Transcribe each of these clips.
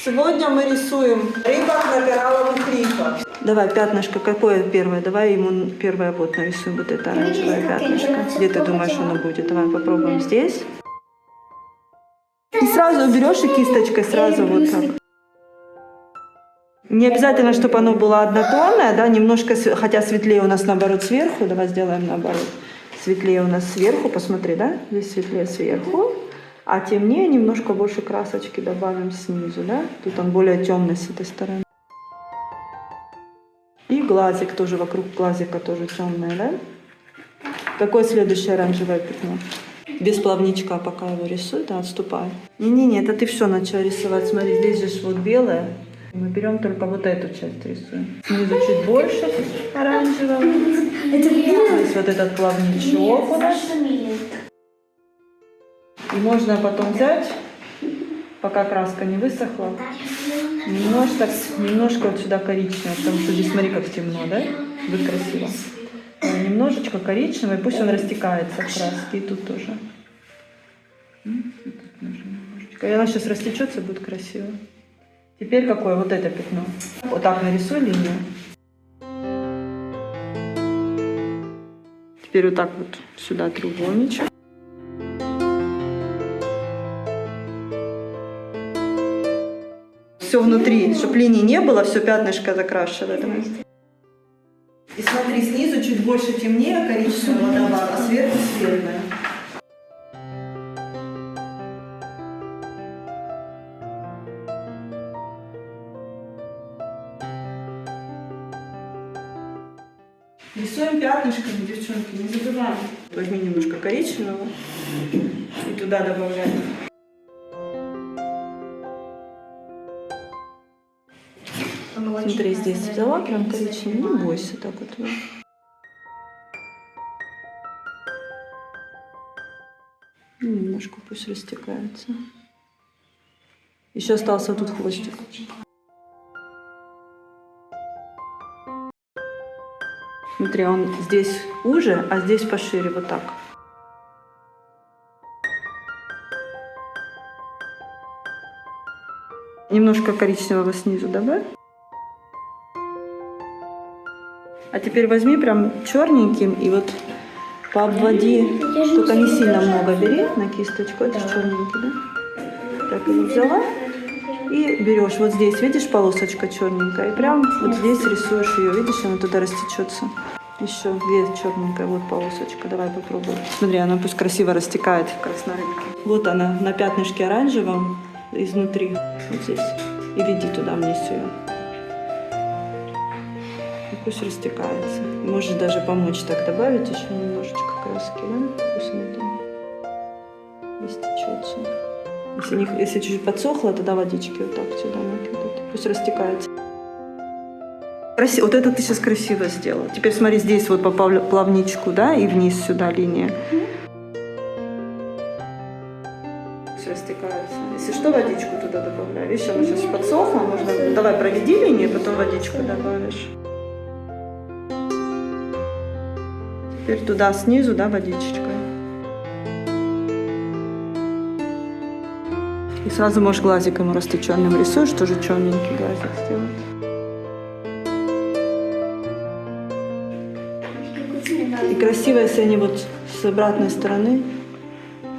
Сегодня мы рисуем рыбок на коралловых рифах. Давай пятнышко, какое первое? Давай ему первое вот нарисуем, вот это оранжевое пятнышко. Где ты думаешь, оно будет? Давай попробуем здесь. И сразу берешь и кисточкой сразу вот так. Не обязательно, чтобы оно было однотонное, да, немножко, хотя светлее у нас наоборот сверху. Давай сделаем наоборот. Светлее у нас сверху, посмотри, да? Здесь светлее сверху. А темнее немножко больше красочки добавим снизу, да? Тут он более темный с этой стороны. И глазик тоже, вокруг глазика тоже темное, да? Какое следующее оранжевое пятно? Без плавничка пока его рисуй, да, отступай. Не-не-не, это ты все начала рисовать. Смотри, здесь же вот белое. Мы берем только вот эту часть рисуем. Снизу чуть больше оранжевого. Здесь вот этот плавничок у нас. И можно потом взять, пока краска не высохла, немножко вот сюда коричневого, потому что здесь смотри, как темно, да? Будет красиво. Немножечко коричневого, и пусть он растекается в краске, и тут тоже. И она сейчас растечется, будет красиво. Теперь какое? Вот это пятно. Вот так нарисуй линию. Теперь вот так вот сюда треугольничек. Все внутри, чтобы линий не было, все пятнышко закрашивает. И смотри, снизу чуть больше темнее коричневого добавила, а сверху светлое. Рисуем пятнышками, девчонки, не забываем. Возьми немножко коричневого и туда добавляем. Смотри, здесь взяла прям коричневый, не бойся, так вот. Немножко пусть растекается. Еще остался тут хвостик. Смотри, он здесь уже, а здесь пошире, вот так. Немножко коричневого снизу добавь. А теперь возьми прям черненьким и вот пообводи, только не сильно много бери на кисточку, это черненький, да? Так, его взяла и берешь вот здесь, видишь, полосочка черненькая, и прям вот здесь рисуешь ее, видишь, она туда растечется. Еще где черненькая, вот полосочка, давай попробуем. Смотри, она пусть красиво растекает, краснорыбка. Вот она на пятнышке оранжевом изнутри, вот здесь, и веди туда вниз ее. Пусть растекается. Можешь даже помочь так добавить еще немножечко краски, да? Пусть она там растечется. Если чуть подсохло, тогда водички вот так сюда накидывать. Пусть растекается. Вот это ты сейчас красиво сделала. Теперь смотри, здесь вот по плавничку, да, и вниз сюда линия. Пусть растекается. Если что, водичку туда добавляю. Видишь, она сейчас подсохла, можно... Давай проведи линию, потом водичку добавишь. Теперь туда снизу, да, водичечкой. И сразу можешь глазик ему растеченным рисуешь, тоже черненький глазик сделать. И красиво, если они вот с обратной стороны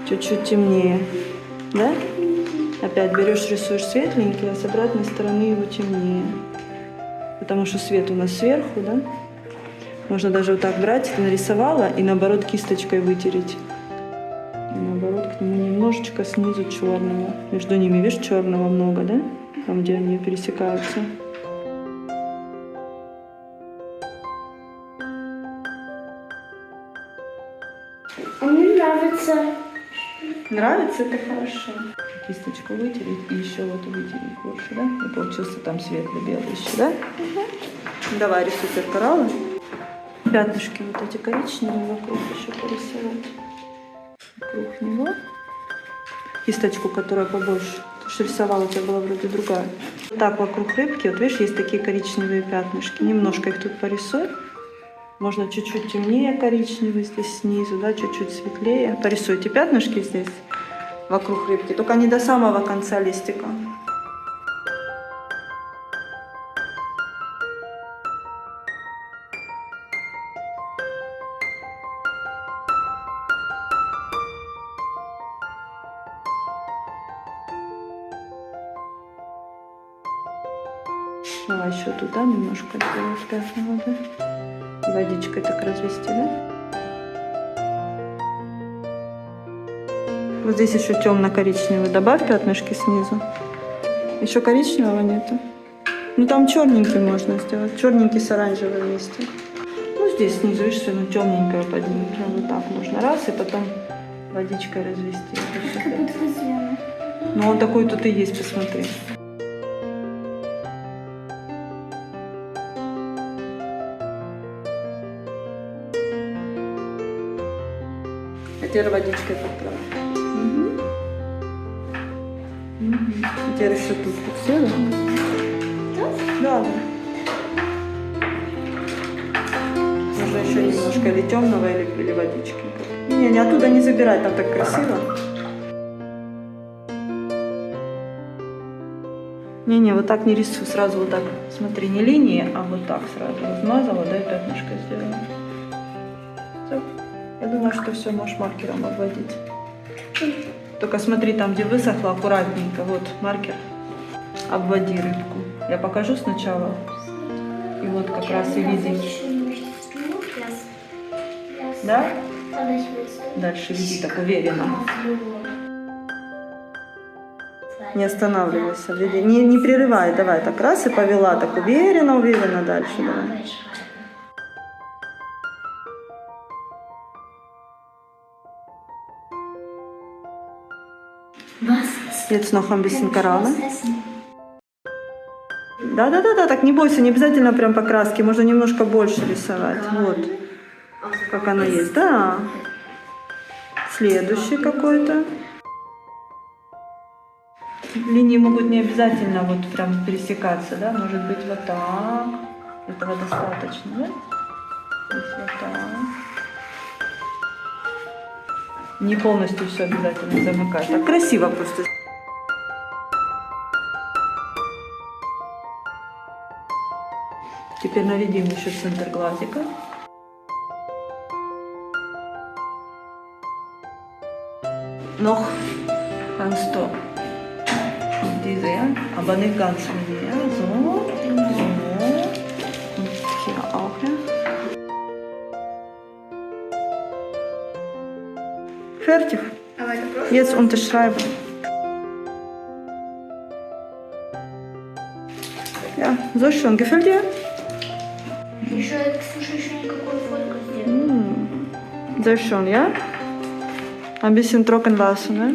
чуть-чуть темнее, да? Опять берешь, рисуешь светленький, а с обратной стороны его темнее. Потому что свет у нас сверху, да? Можно даже вот так брать, ты нарисовала, и наоборот кисточкой вытереть. И наоборот к нему немножечко снизу черного. Между ними, видишь, черного много, да? Там, где они пересекаются. А мне нравится. Нравится? Это хорошо. Кисточку вытереть и еще вот вытереть больше, да? И получился там светло-белый еще, да? Угу. Давай рисуй кораллы. Пятнышки вот эти коричневые вокруг еще порисовать. Вокруг него. Кисточку, которая побольше. Потому что рисовала у тебя была вроде другая. Вот так вокруг рыбки, вот видишь, есть такие коричневые пятнышки. Немножко их тут порисуй. Можно чуть-чуть темнее коричневый здесь снизу, да, чуть-чуть светлее. Порисуйте пятнышки здесь вокруг рыбки, только не до самого конца листика. Давай еще туда немножко сделать пятна воды. Водичкой так развести, да? Вот здесь еще темно-коричневый. Добавь пятнышки снизу. Еще коричневого нету. Ну там черненький можно сделать. Черненький с оранжевым вместе. Ну здесь снизу, видишь, ну темненькое поднимем. Прям вот так можно. Раз, и потом водичкой развести. Как будто зеленый. Ну он такой тут и есть, посмотри. А теперь водичкой подправим. Теперь еще тут все, да? Да. Можно еще немножко или темного, или водички. Не, оттуда не забирать, там так красиво. Не, вот так не рисуй, сразу вот так. Смотри, не линии, а вот так сразу размазала, да, и пятнышко сделала. Все. Я думаю, что все, можешь маркером обводить. Только смотри, там, где высохло, аккуратненько. Вот маркер. Обводи рыбку. Я покажу сначала. И вот как раз и видеть. Да? Дальше веди так уверенно. Не останавливайся. Не прерывай. Давай так раз и повела. Так уверенно дальше. Давай. Jetzt noch ein bisschen Кораллы. Да, так не бойся, не обязательно прям по краске, можно немножко больше рисовать. Вот, как оно есть, да. Следующий какой-то. Линии могут не обязательно вот прям пересекаться, да, может быть вот так. Этого достаточно, да? Здесь вот так. Не полностью все обязательно замыкать. Так красиво просто. Теперь наведем еще центр глазика. Noch kannst du diese, aber nicht ganz mehr. So. Und hier auch. Ja. Fertig. Jetzt unterschreiben. Ja, so schön. Gefällt dir? Еще, Ксюша, еще никакую фотку сделала. Sehr schön, ja? Ein bisschen trocken lassen, ne?